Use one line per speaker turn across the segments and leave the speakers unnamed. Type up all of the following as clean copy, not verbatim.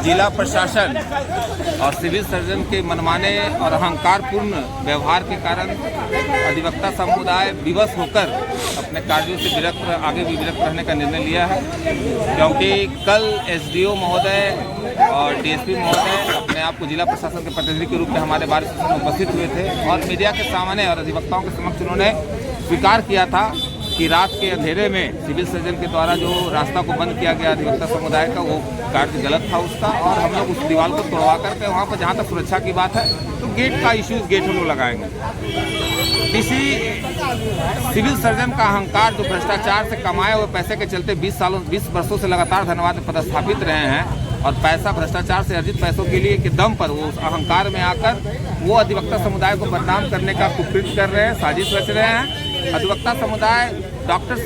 जिला प्रशासन और सिविल सर्जन के मनमाने और अहंकारपूर्ण व्यवहार के कारण अधिवक्ता समुदाय विवश होकर अपने कार्यों से आगे भी विरक्त रहने का निर्णय लिया है, क्योंकि कल एसडीओ महोदय और डीएसपी महोदय अपने आप को जिला प्रशासन के प्रतिनिधि के रूप में हमारे बार सेशन में उपस्थित हुए थे और मीडिया के सामने और अधिवक्ताओं के समक्ष उन्होंने स्वीकार किया था कि रात के अंधेरे में सिविल सर्जन के द्वारा जो रास्ता को बंद किया गया अधिवक्ता समुदाय का, वो कार्य गलत था उसका, और हम लोग उस दीवार को तोड़वा करके वहाँ पर जहाँ तक सुरक्षा की बात है तो गेट का इश्यूज गेट हम लोग लगाएंगे। किसी सिविल सर्जन का अहंकार जो भ्रष्टाचार से कमाए हुए पैसे के चलते 20 वर्षों से लगातार धनवाद में पदस्थापित रहे हैं और पैसा भ्रष्टाचार से अर्जित पैसों के लिए के दम पर वो उस अहंकार में आकर वो अधिवक्ता समुदाय को बदनाम करने का कुकृत्य कर रहे हैं, साजिश रच रहे हैं। अधिवक्ता समुदाय डॉक्टर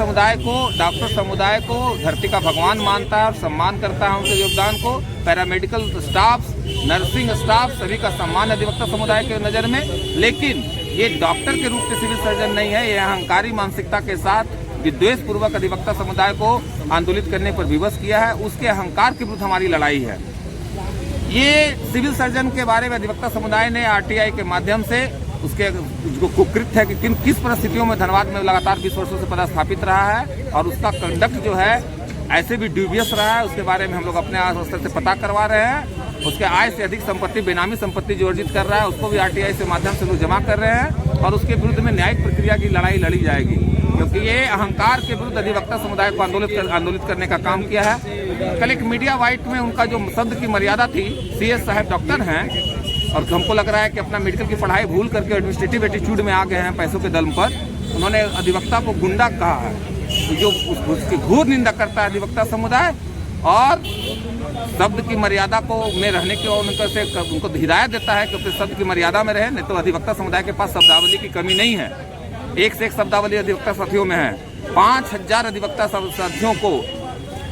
समुदाय को धरती का भगवान मानता है और सम्मान करता है उनके योगदान को। पैरामेडिकल स्टाफ, नर्सिंग स्टाफ सभी का सम्मान अधिवक्ता समुदाय के नज़र में, लेकिन ये डॉक्टर के रूप में सिविल सर्जन नहीं है। ये अहंकारी मानसिकता के साथ विद्वेष पूर्वक अधिवक्ता समुदाय को आंदोलित करने पर विवश किया है। उसके अहंकार के विरुद्ध हमारी लड़ाई है। ये सिविल सर्जन के बारे में अधिवक्ता समुदाय ने आरटीआई के माध्यम से उसके जो कुकृत्य है कि किस परिस्थितियों में धनबाद में लगातार 20 वर्षों से पदस्थापित रहा है और उसका कंडक्ट जो है ऐसे भी ड्यूबियस रहा है, उसके बारे में हम लोग अपने स्तर से पता करवा रहे हैं। उसके आय से अधिक संपत्ति, बेनामी संपत्ति जो अर्जित कर रहा है उसको भी आरटीआई के माध्यम से लोग जमा कर रहे हैं और उसके विरुद्ध में न्यायिक प्रक्रिया की लड़ाई लड़ी जाएगी, क्योंकि ये अहंकार के विरुद्ध अधिवक्ता समुदाय को आंदोलित करने का काम किया है। कल एक मीडिया वाइट में उनका जो शब्द की मर्यादा थी, सीएस साहब डॉक्टर हैं और हमको लग रहा है कि अपना मेडिकल की पढ़ाई भूल करके एडमिनिस्ट्रेटिव एटीट्यूड में आ गए हैं पैसों के दम पर। उन्होंने अधिवक्ता को गुंडा कहा है, जो उसकी घोर निंदा करता है अधिवक्ता समुदाय और शब्द की मर्यादा को में रहने की उनको हिदायत देता है कि अपने शब्द की मर्यादा में रहे। नहीं तो अधिवक्ता समुदाय के पास शब्दावली की कमी नहीं है, एक से एक शब्दावली अधिवक्ता साथियों में है। 5000 अधिवक्ता साथियों को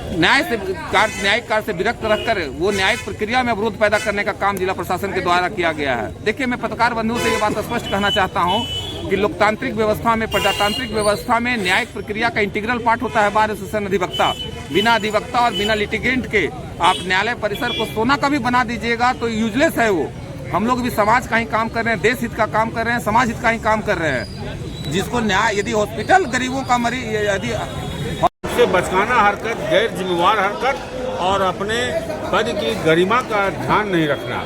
न्यायिक कार्य से विरक्त रखकर वो न्यायिक प्रक्रिया में अवरोध पैदा करने का काम जिला प्रशासन के द्वारा किया गया है। देखिए, मैं पत्रकार बंधुओं से ये बात स्पष्ट कहना चाहता हूँ कि लोकतांत्रिक व्यवस्था में, प्रजातांत्रिक व्यवस्था में न्यायिक प्रक्रिया का इंटीग्रल पार्ट होता है बार एसोसिएशन अधिवक्ता। बिना अधिवक्ता और बिना लिटिगेंट के आप न्यायालय परिसर को सोना का भी बना दीजिएगा तो यूजलेस है वो। हम लोग भी समाज का ही काम कर रहे हैं, देश हित का काम कर रहे हैं, समाज हित का ही काम कर रहे हैं। जिसको न्याय, यदि हॉस्पिटल गरीबों का मरीज, यदि
से बचकाना हरकत, गैर जिम्मेवार हरकत और अपने पद की गरिमा का ध्यान नहीं रखना,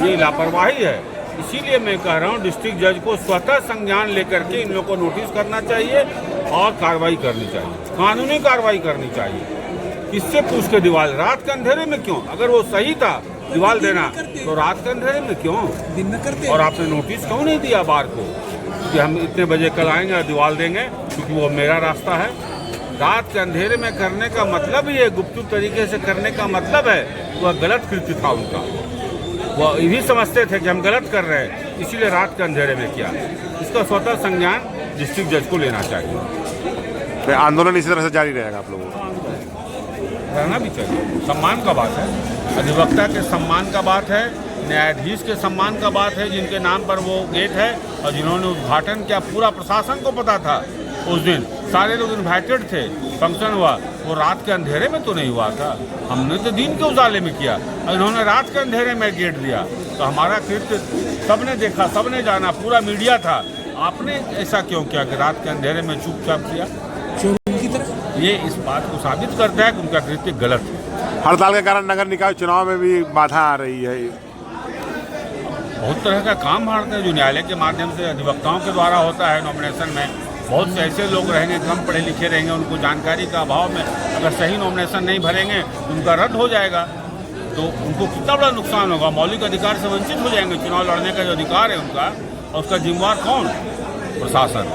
ये लापरवाही है। इसीलिए मैं कह रहा हूँ डिस्ट्रिक्ट जज को स्वतः संज्ञान लेकर के इन लोगों को नोटिस करना चाहिए और कार्रवाई करनी चाहिए, कानूनी कार्रवाई करनी चाहिए। किससे पूछ के दीवार रात के अंधेरे में क्यों? अगर वो सही था दीवार देना तो रात के अंधेरे में क्यों? दिन में करते। और आपने नोटिस क्यों नहीं दिया बार को कि हम इतने बजे कल आएंगे और दीवार देंगे, क्योंकि वो मेरा रास्ता है। रात के अंधेरे में करने का मतलब ये गुप्त तरीके से करने का मतलब है वह गलत कृत्य था उनका। वह ये भी समझते थे कि हम गलत कर रहे हैं, इसीलिए रात के अंधेरे में किया। इसका स्वतः संज्ञान डिस्ट्रिक्ट जज को लेना चाहिए।
तो आंदोलन इसी तरह से जारी रहेगा आप लोगों को?
रहना भी चाहिए। सम्मान का बात है, अधिवक्ता के सम्मान का बात है, न्यायाधीश के सम्मान का बात है, जिनके नाम पर वो गेट है और जिन्होंने उद्घाटन किया। पूरा प्रशासन को पता था उस दिन, सारे लोग इन्वाइटेड थे, फंक्शन हुआ। वो रात के अंधेरे में तो नहीं हुआ था, हमने तो दिन के उजाले में किया और इन्होंने रात के अंधेरे में गेट दिया। तो हमारा कृत्य सबने देखा, सबने जाना, पूरा मीडिया था। आपने ऐसा क्यों किया कि रात के अंधेरे में चुपचाप किया? ये इस बात को साबित करता है कि उनका कृत्य गलत है।
हड़ताल के कारण नगर निकाय चुनाव में भी बाधा आ रही है।
बहुत तरह का काम भारत है जो न्यायालय के माध्यम से अधिवक्ताओं के द्वारा होता है। नॉमिनेशन में बहुत से ऐसे लोग रहेंगे, कम पढ़े लिखे रहेंगे, उनको जानकारी का अभाव में अगर सही नॉमिनेशन नहीं भरेंगे उनका रद्द हो जाएगा, तो उनको कितना बड़ा नुकसान होगा। मौलिक अधिकार से वंचित हो जाएंगे। चुनाव लड़ने का जो अधिकार है उनका, और उसका जिम्मेवार कौन? प्रशासन।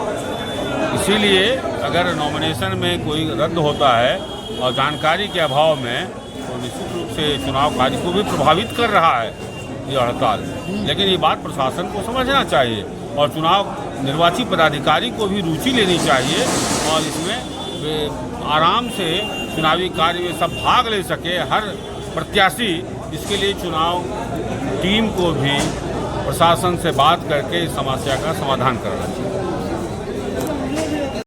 इसीलिए अगर नॉमिनेशन में कोई रद्द होता है और जानकारी के अभाव में, तो निश्चित रूप से चुनाव कार्य को भी प्रभावित कर रहा है ये हड़ताल। लेकिन ये बात प्रशासन को समझना चाहिए और चुनाव निर्वाची पदाधिकारी को भी रुचि लेनी चाहिए और इसमें आराम से चुनावी कार्य में सब भाग ले सके हर प्रत्याशी। इसके लिए चुनाव टीम को भी प्रशासन से बात करके इस समस्या का समाधान करना चाहिए।